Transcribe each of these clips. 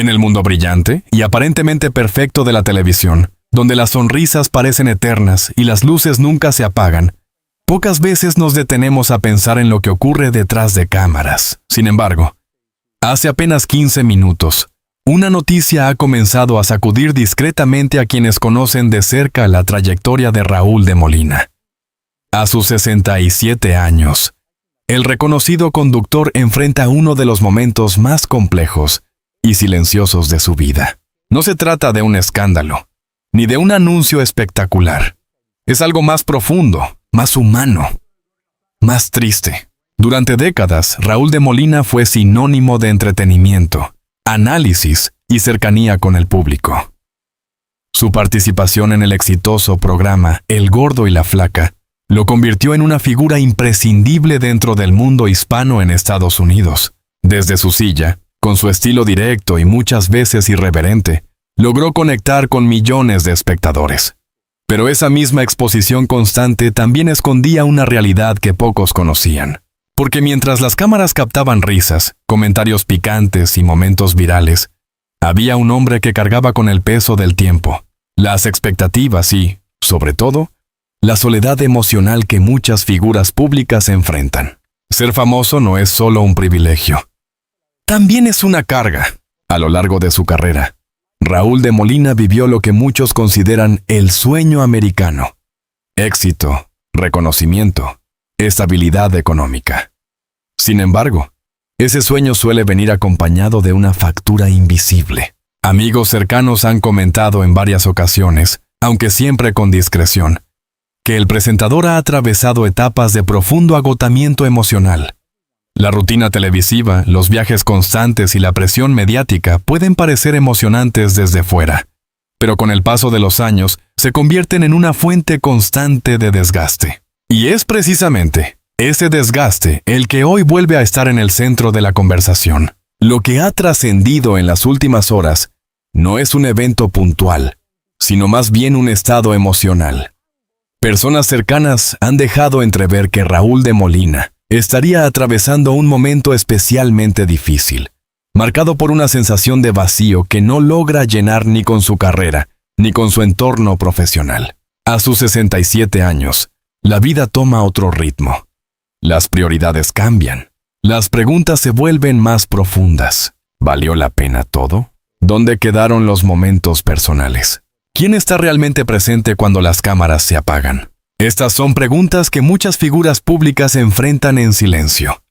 En el mundo brillante y aparentemente perfecto de la televisión, donde las sonrisas parecen eternas y las luces nunca se apagan, pocas veces nos detenemos a pensar en lo que ocurre detrás de cámaras. Sin embargo, hace apenas 15 minutos, una noticia ha comenzado a sacudir discretamente a quienes conocen de cerca la trayectoria de Raúl de Molina. A sus 67 años, el reconocido conductor enfrenta uno de los momentos más complejos y silenciosos de su vida. No se trata de un escándalo, ni de un anuncio espectacular. Es algo más profundo, más humano, más triste. Durante décadas, Raúl de Molina fue sinónimo de entretenimiento, análisis y cercanía con el público. Su participación en el exitoso programa El Gordo y la Flaca lo convirtió en una figura imprescindible dentro del mundo hispano en Estados Unidos. Desde su silla, con su estilo directo y muchas veces irreverente, logró conectar con millones de espectadores. Pero esa misma exposición constante también escondía una realidad que pocos conocían. Porque mientras las cámaras captaban risas, comentarios picantes y momentos virales, había un hombre que cargaba con el peso del tiempo, las expectativas y, sobre todo, la soledad emocional que muchas figuras públicas enfrentan. Ser famoso no es solo un privilegio. También es una carga. A lo largo de su carrera, Raúl de Molina vivió lo que muchos consideran el sueño americano. Éxito, reconocimiento, estabilidad económica. Sin embargo, ese sueño suele venir acompañado de una factura invisible. Amigos cercanos han comentado en varias ocasiones, aunque siempre con discreción, que el presentador ha atravesado etapas de profundo agotamiento emocional. La rutina televisiva, los viajes constantes y la presión mediática pueden parecer emocionantes desde fuera, pero con el paso de los años se convierten en una fuente constante de desgaste. Y es precisamente ese desgaste el que hoy vuelve a estar en el centro de la conversación. Lo que ha trascendido en las últimas horas no es un evento puntual, sino más bien un estado emocional. Personas cercanas han dejado entrever que Raúl de Molina estaría atravesando un momento especialmente difícil, marcado por una sensación de vacío que no logra llenar ni con su carrera, ni con su entorno profesional. A sus 67 años, la vida toma otro ritmo. Las prioridades cambian. Las preguntas se vuelven más profundas. ¿Valió la pena todo? ¿Dónde quedaron los momentos personales? ¿Quién está realmente presente cuando las cámaras se apagan? Estas son preguntas que muchas figuras públicas enfrentan en silencio.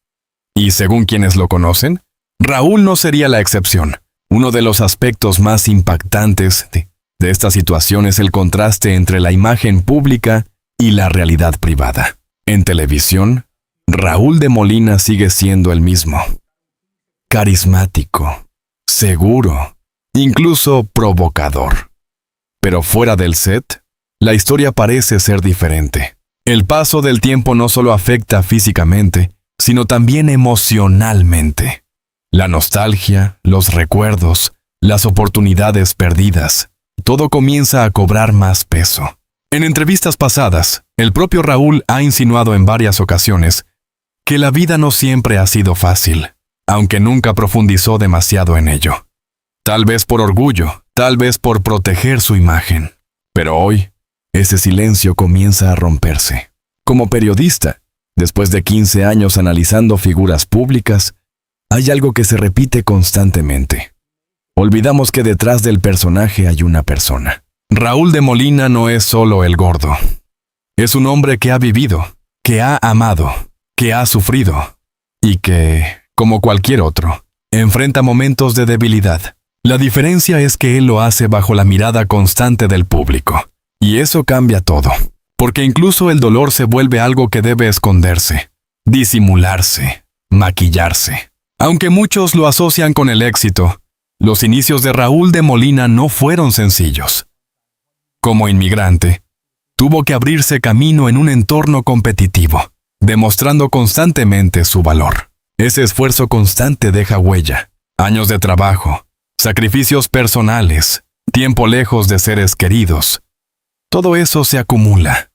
Y según quienes lo conocen, Raúl no sería la excepción. Uno de los aspectos más impactantes de esta situación es el contraste entre la imagen pública y la realidad privada. En televisión, Raúl de Molina sigue siendo el mismo. Carismático, seguro, incluso provocador. Pero fuera del set, la historia parece ser diferente. El paso del tiempo no solo afecta físicamente, sino también emocionalmente. La nostalgia, los recuerdos, las oportunidades perdidas, todo comienza a cobrar más peso. En entrevistas pasadas, el propio Raúl ha insinuado en varias ocasiones que la vida no siempre ha sido fácil, aunque nunca profundizó demasiado en ello. Tal vez por orgullo, tal vez por proteger su imagen. Pero hoy, ese silencio comienza a romperse. Como periodista, después de 15 años analizando figuras públicas, hay algo que se repite constantemente. Olvidamos que detrás del personaje hay una persona. Raúl de Molina no es solo el gordo. Es un hombre que ha vivido, que ha amado, que ha sufrido y que, como cualquier otro, enfrenta momentos de debilidad. La diferencia es que él lo hace bajo la mirada constante del público. Y eso cambia todo, porque incluso el dolor se vuelve algo que debe esconderse, disimularse, maquillarse. Aunque muchos lo asocian con el éxito, los inicios de Raúl de Molina no fueron sencillos. Como inmigrante, tuvo que abrirse camino en un entorno competitivo, demostrando constantemente su valor. Ese esfuerzo constante deja huella, años de trabajo, sacrificios personales, tiempo lejos de seres queridos. Todo eso se acumula,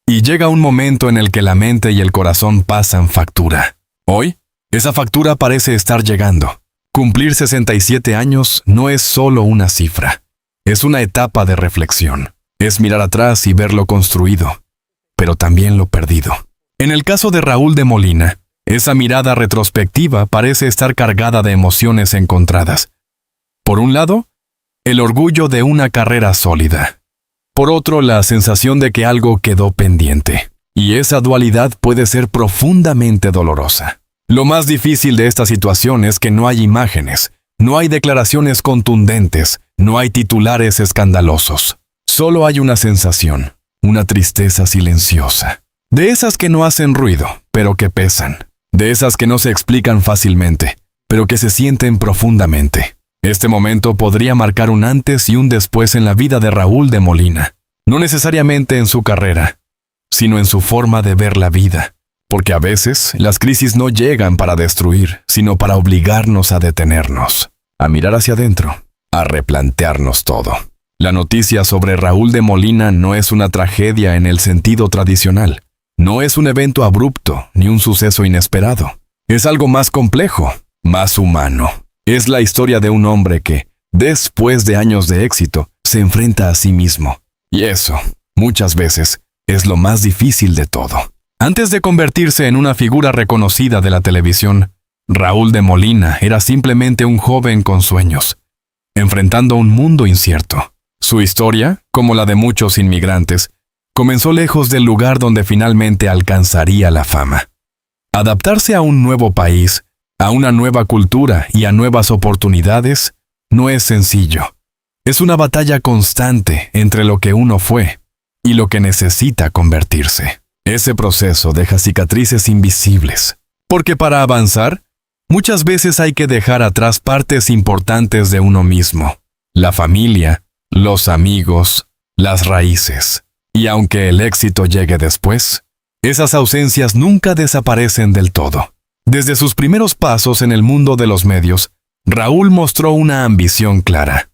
y llega un momento en el que la mente y el corazón pasan factura. Hoy, esa factura parece estar llegando, Cumplir 67 años no es solo una cifra. Es una etapa de reflexión. Es mirar atrás y ver lo construido, pero también lo perdido. En el caso de Raúl de Molina, esa mirada retrospectiva parece estar cargada de emociones encontradas. Por un lado, el orgullo de una carrera sólida. Por otro, la sensación de que algo quedó pendiente. Y esa dualidad puede ser profundamente dolorosa. Lo más difícil de esta situación es que no hay imágenes, no hay declaraciones contundentes, no hay titulares escandalosos. Solo hay una sensación, una tristeza silenciosa. De esas que no hacen ruido, pero que pesan. De esas que no se explican fácilmente, pero que se sienten profundamente. Este momento podría marcar un antes y un después en la vida de Raúl de Molina. No necesariamente en su carrera, sino en su forma de ver la vida. Porque a veces las crisis no llegan para destruir, sino para obligarnos a detenernos, a mirar hacia adentro, a replantearnos todo. La noticia sobre Raúl de Molina no es una tragedia en el sentido tradicional. No es un evento abrupto ni un suceso inesperado. Es algo más complejo, más humano. Es la historia de un hombre que, después de años de éxito, se enfrenta a sí mismo. Y eso, muchas veces, es lo más difícil de todo. Antes de convertirse en una figura reconocida de la televisión, Raúl de Molina era simplemente un joven con sueños, enfrentando un mundo incierto. Su historia, como la de muchos inmigrantes, comenzó lejos del lugar donde finalmente alcanzaría la fama. Adaptarse a un nuevo país, a una nueva cultura y a nuevas oportunidades no es sencillo. Es una batalla constante entre lo que uno fue y lo que necesita convertirse. Ese proceso deja cicatrices invisibles, porque para avanzar, muchas veces hay que dejar atrás partes importantes de uno mismo, la familia, los amigos, las raíces. Y aunque el éxito llegue después, esas ausencias nunca desaparecen del todo. Desde sus primeros pasos en el mundo de los medios, Raúl mostró una ambición clara.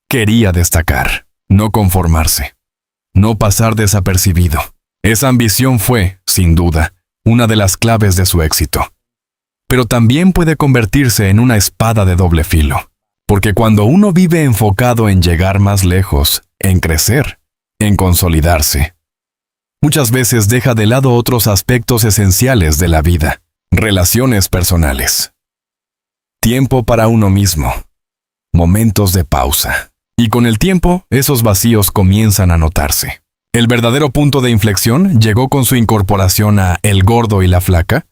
Quería destacar, no conformarse, no pasar desapercibido. Esa ambición fue, sin duda, una de las claves de su éxito. Pero también puede convertirse en una espada de doble filo, porque cuando uno vive enfocado en llegar más lejos, en crecer, en consolidarse, muchas veces deja de lado otros aspectos esenciales de la vida, relaciones personales, tiempo para uno mismo, momentos de pausa. Y con el tiempo, esos vacíos comienzan a notarse. El verdadero punto de inflexión llegó con su incorporación a El Gordo y la Flaca,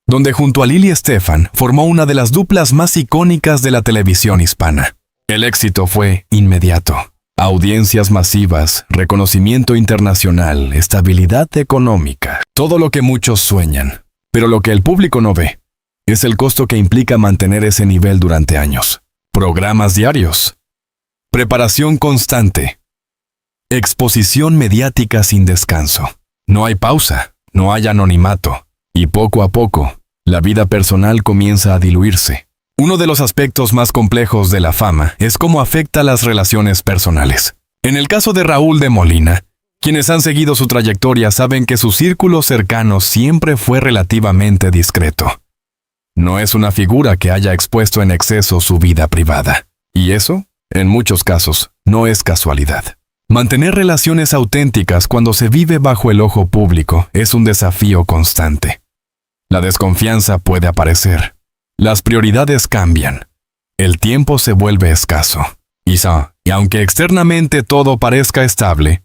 donde junto a Lili Estefan formó una de las duplas más icónicas de la televisión hispana. El éxito fue inmediato. Audiencias masivas, reconocimiento internacional, estabilidad económica, todo lo que muchos sueñan. Pero lo que el público no ve es el costo que implica mantener ese nivel durante años. Programas diarios, preparación constante, exposición mediática sin descanso. No hay pausa, no hay anonimato, y poco a poco, la vida personal comienza a diluirse. Uno de los aspectos más complejos de la fama es cómo afecta las relaciones personales. En el caso de Raúl de Molina, quienes han seguido su trayectoria saben que su círculo cercano siempre fue relativamente discreto. No es una figura que haya expuesto en exceso su vida privada. Y eso, en muchos casos, no es casualidad. Mantener relaciones auténticas cuando se vive bajo el ojo público es un desafío constante. La desconfianza puede aparecer. Las prioridades cambian. El tiempo se vuelve escaso. Y aunque externamente todo parezca estable,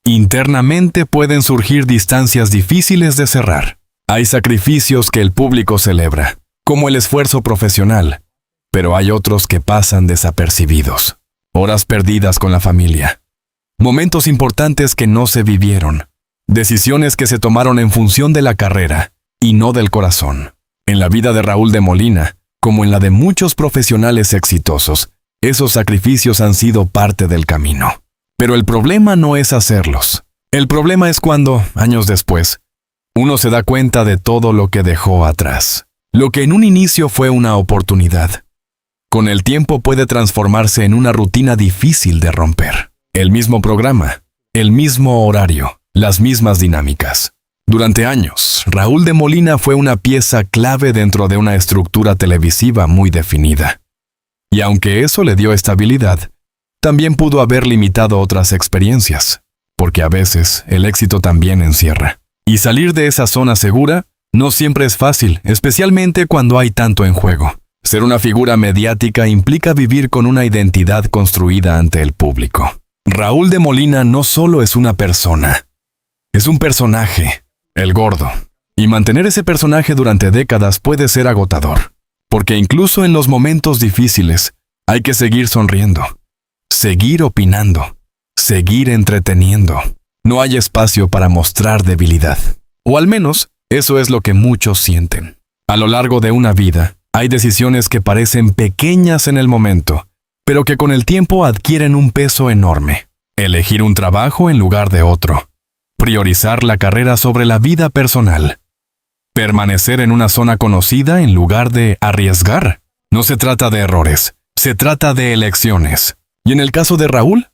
internamente pueden surgir distancias difíciles de cerrar. Hay sacrificios que el público celebra, como el esfuerzo profesional, pero hay otros que pasan desapercibidos. Horas perdidas con la familia. Momentos importantes que no se vivieron. Decisiones que se tomaron en función de la carrera y no del corazón. En la vida de Raúl de Molina, como en la de muchos profesionales exitosos, esos sacrificios han sido parte del camino. Pero el problema no es hacerlos. El problema es cuando, años después, uno se da cuenta de todo lo que dejó atrás. Lo que en un inicio fue una oportunidad, con el tiempo puede transformarse en una rutina difícil de romper. El mismo programa, el mismo horario, las mismas dinámicas. Durante años, Raúl de Molina fue una pieza clave dentro de una estructura televisiva muy definida. Y aunque eso le dio estabilidad, también pudo haber limitado otras experiencias, porque a veces el éxito también encierra. Y salir de esa zona segura no siempre es fácil, especialmente cuando hay tanto en juego. Ser una figura mediática implica vivir con una identidad construida ante el público. Raúl de Molina no solo es una persona, es un personaje, el Gordo. Y mantener ese personaje durante décadas puede ser agotador, porque incluso en los momentos difíciles hay que seguir sonriendo, seguir opinando, seguir entreteniendo. No hay espacio para mostrar debilidad, o al menos eso es lo que muchos sienten. A lo largo de una vida, hay decisiones que parecen pequeñas en el momento, pero que con el tiempo adquieren un peso enorme. Elegir un trabajo en lugar de otro. Priorizar la carrera sobre la vida personal. Permanecer en una zona conocida en lugar de arriesgar. No se trata de errores, se trata de elecciones. Y en el caso de Raúl,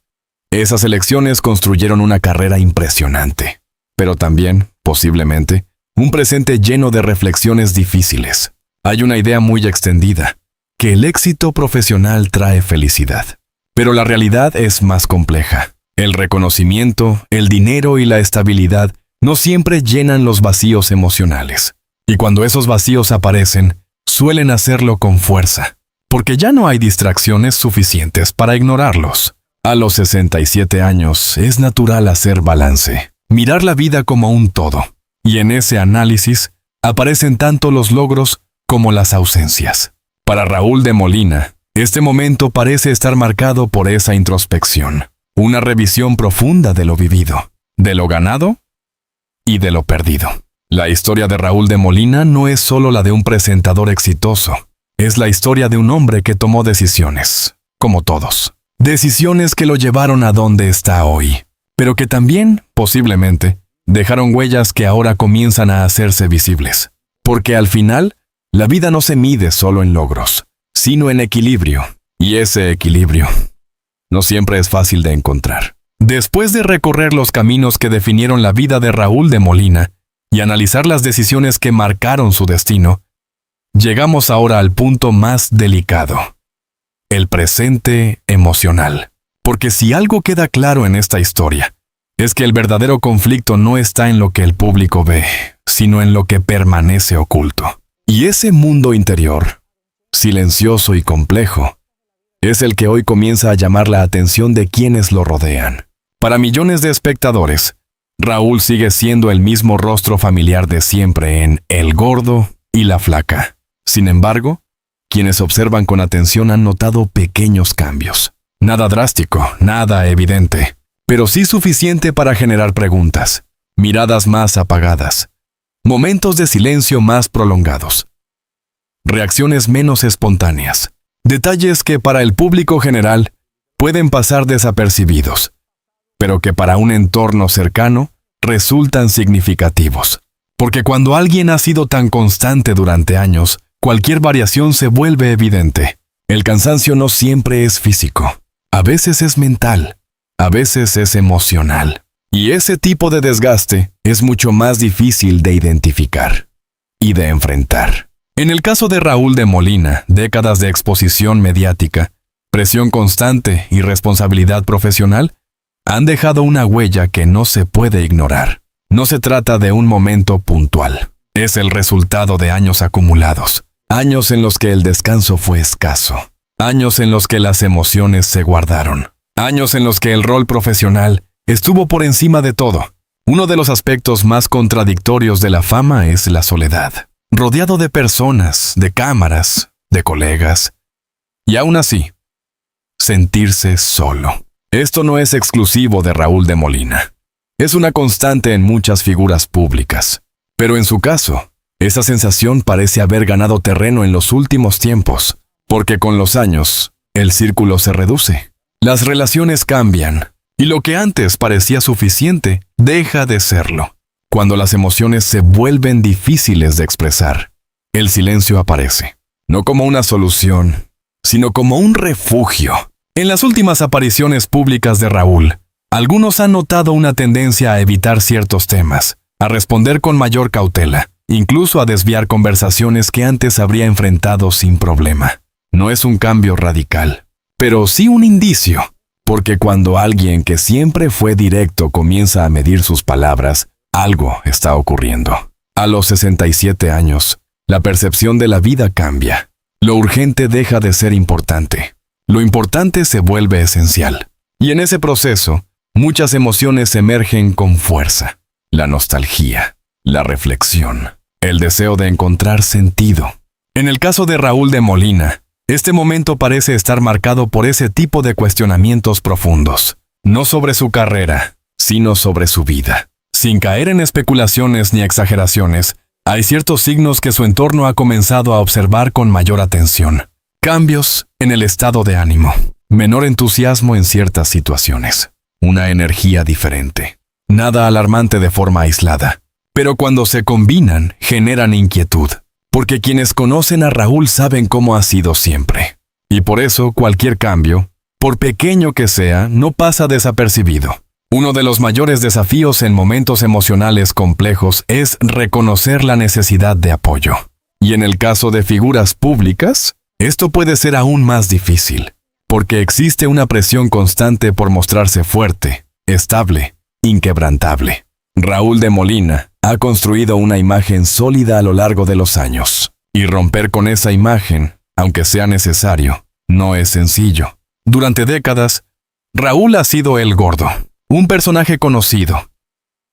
esas elecciones construyeron una carrera impresionante, pero también, posiblemente, un presente lleno de reflexiones difíciles. Hay una idea muy extendida, que el éxito profesional trae felicidad. Pero la realidad es más compleja. El reconocimiento, el dinero y la estabilidad no siempre llenan los vacíos emocionales. Y cuando esos vacíos aparecen, suelen hacerlo con fuerza, porque ya no hay distracciones suficientes para ignorarlos. A los 67 años es natural hacer balance, mirar la vida como un todo. Y en ese análisis aparecen tanto los logros como las ausencias. Para Raúl de Molina, este momento parece estar marcado por esa introspección, una revisión profunda de lo vivido, de lo ganado y de lo perdido. La historia de Raúl de Molina no es solo la de un presentador exitoso, es la historia de un hombre que tomó decisiones, como todos. Decisiones que lo llevaron a donde está hoy, pero que también, posiblemente, dejaron huellas que ahora comienzan a hacerse visibles. Porque al final, la vida no se mide solo en logros, sino en equilibrio. Y ese equilibrio no siempre es fácil de encontrar. Después de recorrer los caminos que definieron la vida de Raúl de Molina y analizar las decisiones que marcaron su destino, llegamos ahora al punto más delicado: el presente emocional. Porque si algo queda claro en esta historia, es que el verdadero conflicto no está en lo que el público ve, sino en lo que permanece oculto. Y ese mundo interior, silencioso y complejo, es el que hoy comienza a llamar la atención de quienes lo rodean. Para millones de espectadores, Raúl sigue siendo el mismo rostro familiar de siempre en El Gordo y La Flaca. Sin embargo, quienes observan con atención han notado pequeños cambios. Nada drástico, nada evidente, pero sí suficiente para generar preguntas, miradas más apagadas, momentos de silencio más prolongados, reacciones menos espontáneas, detalles que para el público general pueden pasar desapercibidos, pero que para un entorno cercano resultan significativos. Porque cuando alguien ha sido tan constante durante años, cualquier variación se vuelve evidente. El cansancio no siempre es físico, a veces es mental, a veces es emocional. Y ese tipo de desgaste es mucho más difícil de identificar y de enfrentar. En el caso de Raúl de Molina, décadas de exposición mediática, presión constante y responsabilidad profesional han dejado una huella que no se puede ignorar. No se trata de un momento puntual. Es el resultado de años acumulados. Años en los que el descanso fue escaso. Años en los que las emociones se guardaron. Años en los que el rol profesional estuvo por encima de todo. Uno de los aspectos más contradictorios de la fama es la soledad. Rodeado de personas, de cámaras, de colegas. Y aún así, sentirse solo. Esto no es exclusivo de Raúl de Molina. Es una constante en muchas figuras públicas. Pero en su caso, esa sensación parece haber ganado terreno en los últimos tiempos, porque con los años, el círculo se reduce. Las relaciones cambian, y lo que antes parecía suficiente, deja de serlo. Cuando las emociones se vuelven difíciles de expresar, el silencio aparece, no como una solución, sino como un refugio. En las últimas apariciones públicas de Raúl, algunos han notado una tendencia a evitar ciertos temas, a responder con mayor cautela, incluso a desviar conversaciones que antes habría enfrentado sin problema. No es un cambio radical, pero sí un indicio, porque cuando alguien que siempre fue directo comienza a medir sus palabras, algo está ocurriendo. A los 67 años, la percepción de la vida cambia. Lo urgente deja de ser importante. Lo importante se vuelve esencial. Y en ese proceso, muchas emociones emergen con fuerza. La nostalgia, la reflexión, el deseo de encontrar sentido. En el caso de Raúl de Molina, este momento parece estar marcado por ese tipo de cuestionamientos profundos, no sobre su carrera, sino sobre su vida. Sin caer en especulaciones ni exageraciones, hay ciertos signos que su entorno ha comenzado a observar con mayor atención. Cambios en el estado de ánimo, menor entusiasmo en ciertas situaciones, una energía diferente. Nada alarmante de forma aislada, pero cuando se combinan, generan inquietud, porque quienes conocen a Raúl saben cómo ha sido siempre. Y por eso cualquier cambio, por pequeño que sea, no pasa desapercibido. Uno de los mayores desafíos en momentos emocionales complejos es reconocer la necesidad de apoyo. Y en el caso de figuras públicas, esto puede ser aún más difícil, porque existe una presión constante por mostrarse fuerte, estable, inquebrantable. Raúl de Molina ha construido una imagen sólida a lo largo de los años, y romper con esa imagen, aunque sea necesario, no es sencillo. Durante décadas, Raúl ha sido el gordo, un personaje conocido,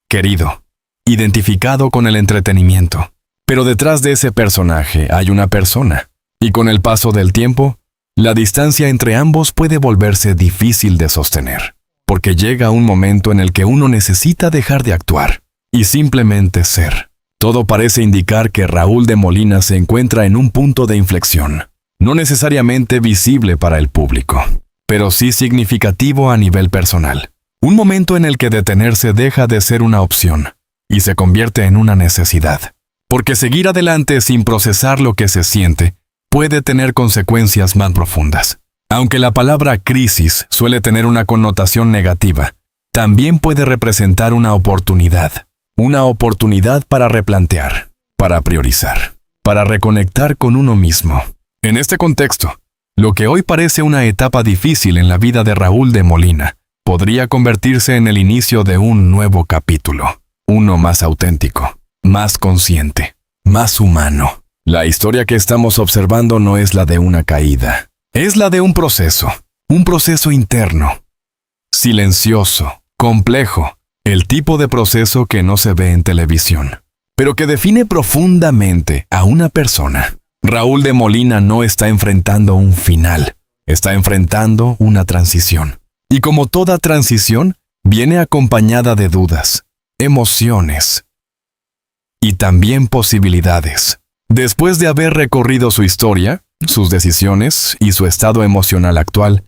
querido, identificado con el entretenimiento. Pero detrás de ese personaje hay una persona, y con el paso del tiempo, la distancia entre ambos puede volverse difícil de sostener, porque llega un momento en el que uno necesita dejar de actuar y simplemente ser. Todo parece indicar que Raúl de Molina se encuentra en un punto de inflexión, no necesariamente visible para el público, pero sí significativo a nivel personal. Un momento en el que detenerse deja de ser una opción y se convierte en una necesidad, porque seguir adelante sin procesar lo que se siente puede tener consecuencias más profundas. Aunque la palabra crisis suele tener una connotación negativa, también puede representar una oportunidad para replantear, para priorizar, para reconectar con uno mismo. En este contexto, lo que hoy parece una etapa difícil en la vida de Raúl de Molina podría convertirse en el inicio de un nuevo capítulo, uno más auténtico, más consciente, más humano. La historia que estamos observando no es la de una caída, es la de un proceso interno, silencioso, complejo, el tipo de proceso que no se ve en televisión, pero que define profundamente a una persona. Raúl de Molina no está enfrentando un final, está enfrentando una transición. Y como toda transición, viene acompañada de dudas, emociones y también posibilidades. Después de haber recorrido su historia, sus decisiones y su estado emocional actual,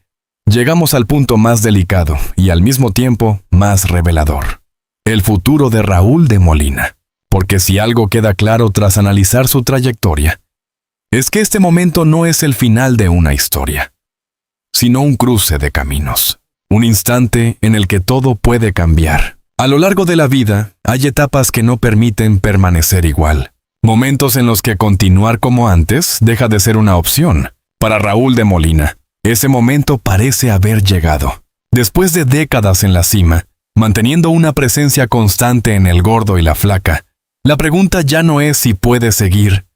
llegamos al punto más delicado y al mismo tiempo más revelador: el futuro de Raúl de Molina. Porque si algo queda claro tras analizar su trayectoria, es que este momento no es el final de una historia, sino un cruce de caminos. Un instante en el que todo puede cambiar. A lo largo de la vida, hay etapas que no permiten permanecer igual. Momentos en los que continuar como antes deja de ser una opción. Para Raúl de Molina, ese momento parece haber llegado. Después de décadas en la cima, manteniendo una presencia constante en el gordo y la flaca, la pregunta ya no es si puede seguir,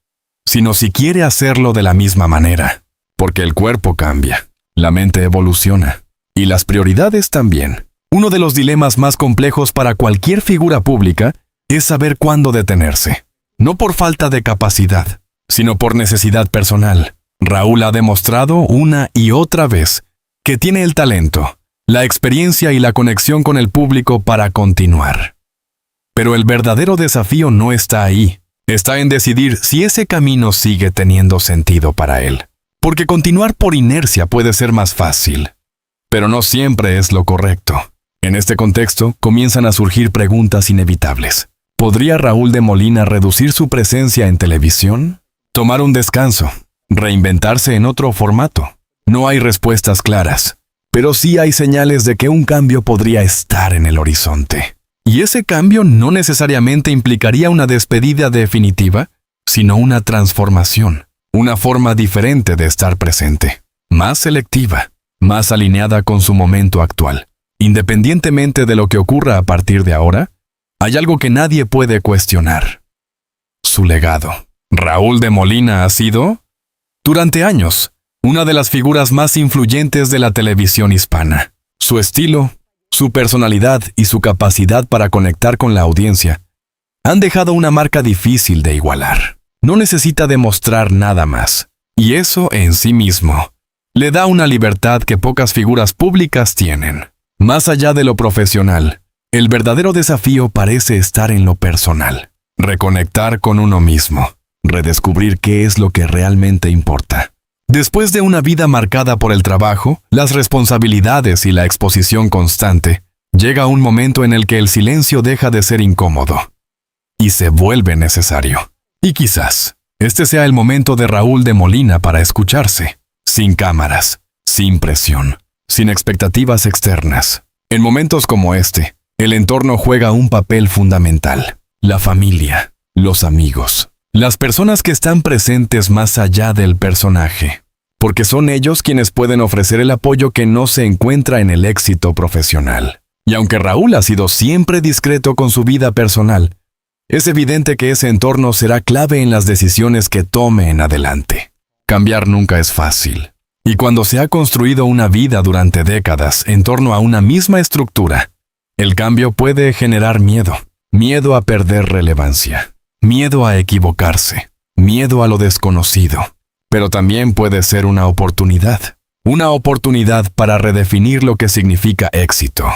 sino si quiere hacerlo de la misma manera. Porque el cuerpo cambia, la mente evoluciona. Y las prioridades también. Uno de los dilemas más complejos para cualquier figura pública es saber cuándo detenerse. No por falta de capacidad, sino por necesidad personal. Raúl ha demostrado una y otra vez que tiene el talento, la experiencia y la conexión con el público para continuar. Pero el verdadero desafío no está ahí. Está en decidir si ese camino sigue teniendo sentido para él. Porque continuar por inercia puede ser más fácil, pero no siempre es lo correcto. En este contexto, comienzan a surgir preguntas inevitables. ¿Podría Raúl de Molina reducir su presencia en televisión? ¿Tomar un descanso? ¿Reinventarse en otro formato? No hay respuestas claras, pero sí hay señales de que un cambio podría estar en el horizonte. Y ese cambio no necesariamente implicaría una despedida definitiva, sino una transformación. una forma diferente de estar presente, más selectiva, más alineada con su momento actual. Independientemente de lo que ocurra a partir de ahora, hay algo que nadie puede cuestionar: su legado. Raúl de Molina ha sido, durante años, una de las figuras más influyentes de la televisión hispana. Su estilo, su personalidad y su capacidad para conectar con la audiencia han dejado una marca difícil de igualar. No necesita demostrar nada más, y eso en sí mismo le da una libertad que pocas figuras públicas tienen. Más allá de lo profesional, el verdadero desafío parece estar en lo personal. Reconectar con uno mismo, redescubrir qué es lo que realmente importa. Después de una vida marcada por el trabajo, las responsabilidades y la exposición constante, llega un momento en el que el silencio deja de ser incómodo y se vuelve necesario. Y quizás este sea el momento de Raúl de Molina para escucharse, sin cámaras, sin presión, sin expectativas externas. En momentos como este, el entorno juega un papel fundamental: la familia, los amigos, las personas que están presentes más allá del personaje, porque son ellos quienes pueden ofrecer el apoyo que no se encuentra en el éxito profesional. Y aunque Raúl ha sido siempre discreto con su vida personal, es evidente que ese entorno será clave en las decisiones que tome en adelante. Cambiar nunca es fácil, y cuando se ha construido una vida durante décadas en torno a una misma estructura, el cambio puede generar miedo. Miedo a perder relevancia, miedo a equivocarse, miedo a lo desconocido. Pero también puede ser una oportunidad para redefinir lo que significa éxito.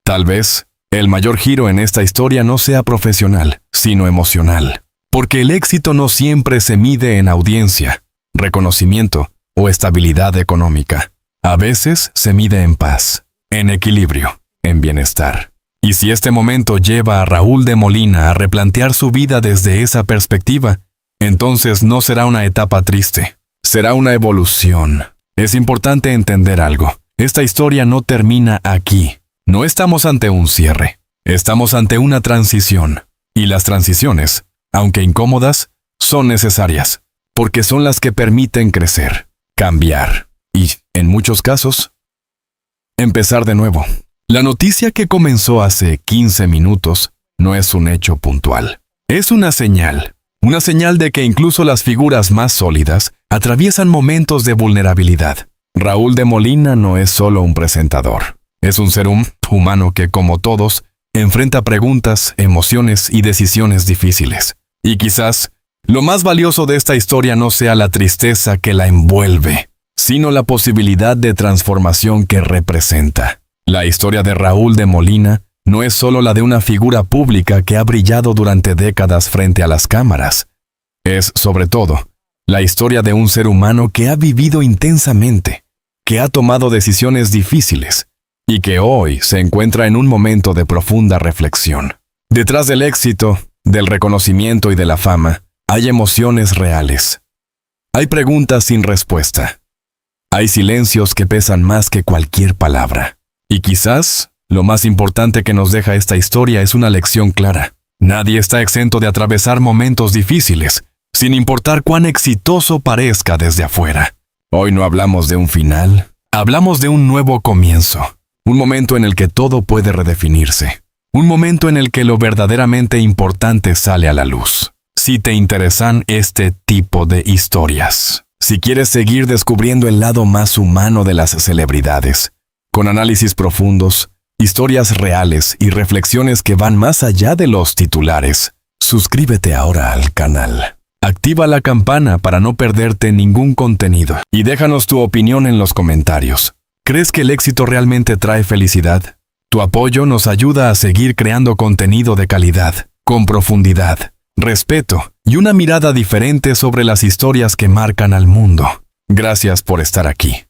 Tal vez, el mayor giro en esta historia no sea profesional, sino emocional. Porque el éxito no siempre se mide en audiencia, reconocimiento o estabilidad económica. A veces se mide en paz, en equilibrio, en bienestar. Y si este momento lleva a Raúl de Molina a replantear su vida desde esa perspectiva, entonces no será una etapa triste, será una evolución. Es importante entender algo: esta historia no termina aquí. No estamos ante un cierre, estamos ante una transición. Y las transiciones, aunque incómodas, son necesarias, porque son las que permiten crecer, cambiar y, en muchos casos, empezar de nuevo. La noticia que comenzó hace 15 minutos no es un hecho puntual. Es una señal de que incluso las figuras más sólidas atraviesan momentos de vulnerabilidad. Raúl de Molina no es solo un presentador. Es un ser humano que, como todos, enfrenta preguntas, emociones y decisiones difíciles. Y quizás, lo más valioso de esta historia no sea la tristeza que la envuelve, sino la posibilidad de transformación que representa. La historia de Raúl de Molina no es solo la de una figura pública que ha brillado durante décadas frente a las cámaras. Es, sobre todo, la historia de un ser humano que ha vivido intensamente, que ha tomado decisiones difíciles y que hoy se encuentra en un momento de profunda reflexión. Detrás del éxito, del reconocimiento y de la fama, hay emociones reales. Hay preguntas sin respuesta. Hay silencios que pesan más que cualquier palabra. Y quizás, lo más importante que nos deja esta historia es una lección clara. Nadie está exento de atravesar momentos difíciles, sin importar cuán exitoso parezca desde afuera. Hoy no hablamos de un final, hablamos de un nuevo comienzo. Un momento en el que todo puede redefinirse. Un momento en el que lo verdaderamente importante sale a la luz. Si te interesan este tipo de historias, si quieres seguir descubriendo el lado más humano de las celebridades, con análisis profundos, historias reales y reflexiones que van más allá de los titulares, suscríbete ahora al canal. Activa la campana para no perderte ningún contenido y déjanos tu opinión en los comentarios. ¿Crees que el éxito realmente trae felicidad? Tu apoyo nos ayuda a seguir creando contenido de calidad, con profundidad, respeto y una mirada diferente sobre las historias que marcan al mundo. Gracias por estar aquí.